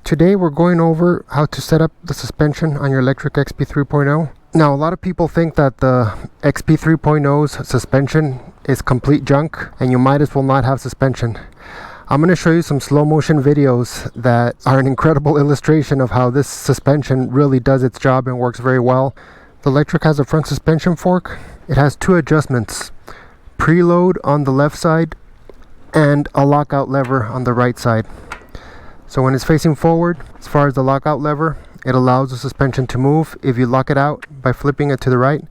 Today we're going over how to set up the suspension on your Lectric XP 3.0. Now a lot of people think that the XP 3.0's suspension is complete junk and you might as well not have suspension. I'm going to show you some slow motion videos that are an incredible illustration of how this suspension really does its job and works very well. The Lectric has a front suspension fork. It has two adjustments, preload on the left side and a lockout lever on the right side. So when it's facing forward, as far as the lockout lever, it allows the suspension to move. If you lock it out by flipping it to the right,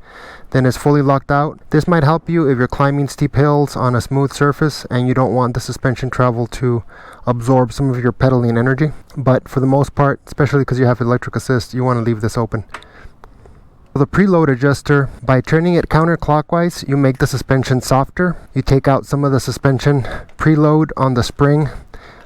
then it's fully locked out. This might help you if you're climbing steep hills on a smooth surface and you don't want the suspension travel to absorb some of your pedaling energy. But for the most part, especially because you have electric assist, you want to leave this open. The preload adjuster, by turning it counterclockwise, you make the suspension softer. You take out some of the suspension preload on the spring.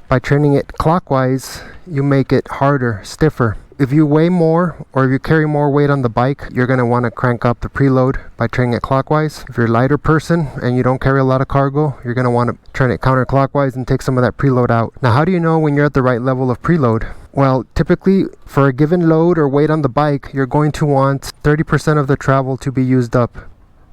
By turning it clockwise, you make it harder, stiffer. If you weigh more or if you carry more weight on the bike, you're going to want to crank up the preload by turning it clockwise. If you're a lighter person and you don't carry a lot of cargo, you're going to want to turn it counterclockwise and take some of that preload out. Now, how do you know when you're at the right level of preload? Well, typically for a given load or weight on the bike, you're going to want 30% of the travel to be used up.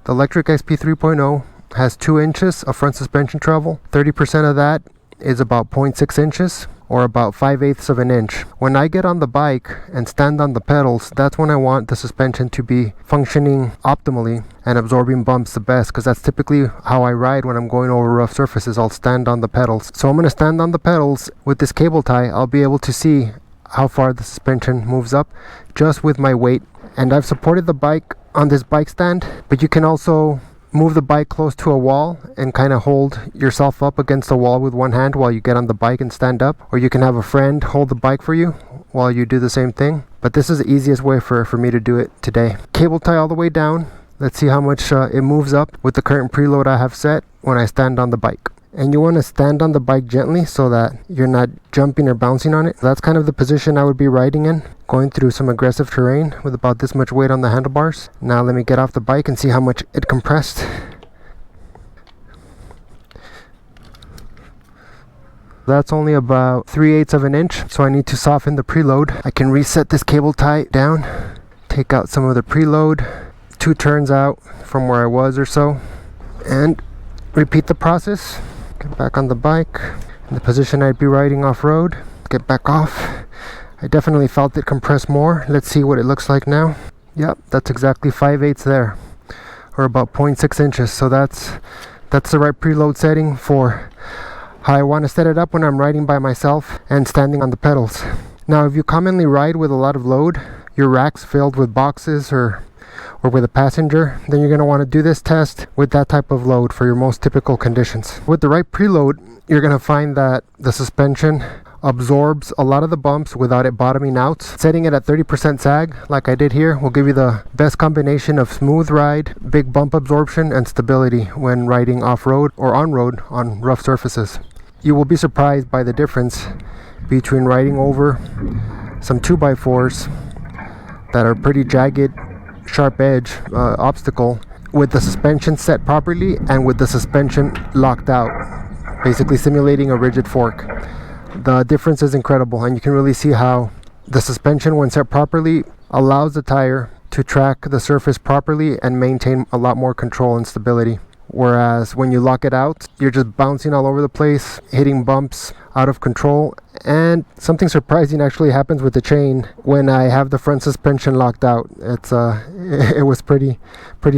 The Lectric XP 3.0 has 2 inches of front suspension travel. 30% of that is about 0.6 inches or about 5/8 of an inch. When I get on the bike and stand on the pedals, that's when I want the suspension to be functioning optimally and absorbing bumps the best, because that's typically how I ride when I'm going over rough surfaces. I'll stand on the pedals. So I'm going to stand on the pedals. With this cable tie, I'll be able to see how far the suspension moves up just with my weight. And I've supported the bike on this bike stand, but you can also move the bike close to a wall and kind of hold yourself up against the wall with one hand while you get on the bike and stand up. Or you can have a friend hold the bike for you while you do the same thing. But this is the easiest way for me to do it today. Cable tie all the way down. Let's see how much it moves up with the current preload I have set when I stand on the bike. And you want to stand on the bike gently so that you're not jumping or bouncing on it. That's kind of the position I would be riding in, going through some aggressive terrain with about this much weight on the handlebars. Now let me get off the bike and see how much it compressed. That's only about 3/8 of an inch, so I need to soften the preload. I can reset this cable tie down, take out some of the preload, 2 turns out from where I was or so, and repeat the process. Get back on the bike in the position I'd be riding off-road. Get back off. I definitely felt it compress more. Let's see what it looks like now. Yep, that's exactly 5/8 there, or about 0.6 inches. So that's the right preload setting for how I want to set it up when I'm riding by myself and standing on the pedals. Now, if you commonly ride with a lot of load, your rack's filled with boxes or with a passenger, then you're going to want to do this test with that type of load for your most typical conditions. With the right preload, you're going to find that the suspension absorbs a lot of the bumps without it bottoming out. Setting it at 30% sag, like I did here, will give you the best combination of smooth ride, big bump absorption, and stability when riding off-road or on-road on rough surfaces. You will be surprised by the difference between riding over some 2x4s that are pretty jagged, sharp edge obstacle with the suspension set properly and with the suspension locked out, basically simulating a rigid fork. The difference is incredible, and you can really see how the suspension, when set properly, allows the tire to track the surface properly and maintain a lot more control and stability. Whereas when you lock it out, you're just bouncing all over the place, hitting bumps out of control. And something surprising actually happens with the chain when I have the front suspension locked out. It was pretty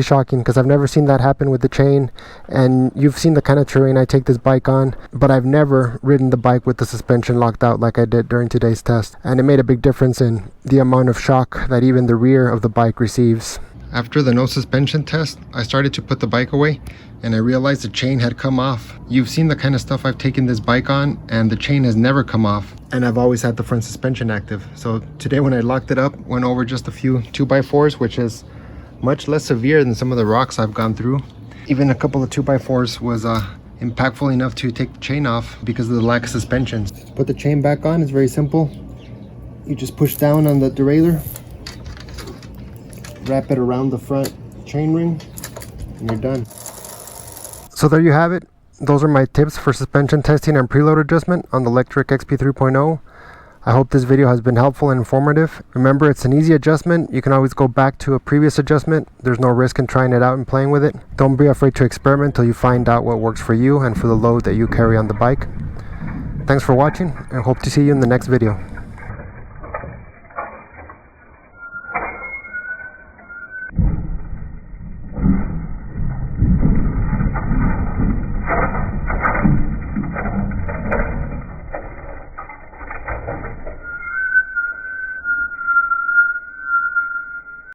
shocking, because I've never seen that happen with the chain. And you've seen the kind of terrain I take this bike on, but I've never ridden the bike with the suspension locked out like I did during today's test. And it made a big difference in the amount of shock that even the rear of the bike receives. After the no suspension test, I started to put the bike away and I realized the chain had come off. You've seen the kind of stuff I've taken this bike on, and the chain has never come off. And I've always had the front suspension active. So today when I locked it up, went over just a few 2x4s, which is much less severe than some of the rocks I've gone through. Even a couple of 2x4s was impactful enough to take the chain off because of the lack of suspension. To put the chain back on is very simple. You just push down on the derailleur, wrap it around the front chain ring, and you're done. So there you have it. Those are my tips for suspension testing and preload adjustment on the Lectric XP 3.0. I hope this video has been helpful and informative. Remember, it's an easy adjustment. You can always go back to a previous adjustment. There's no risk in trying it out and playing with it. Don't be afraid to experiment till you find out what works for you and for the load that you carry on the bike. Thanks for watching, and hope to see you in the next video.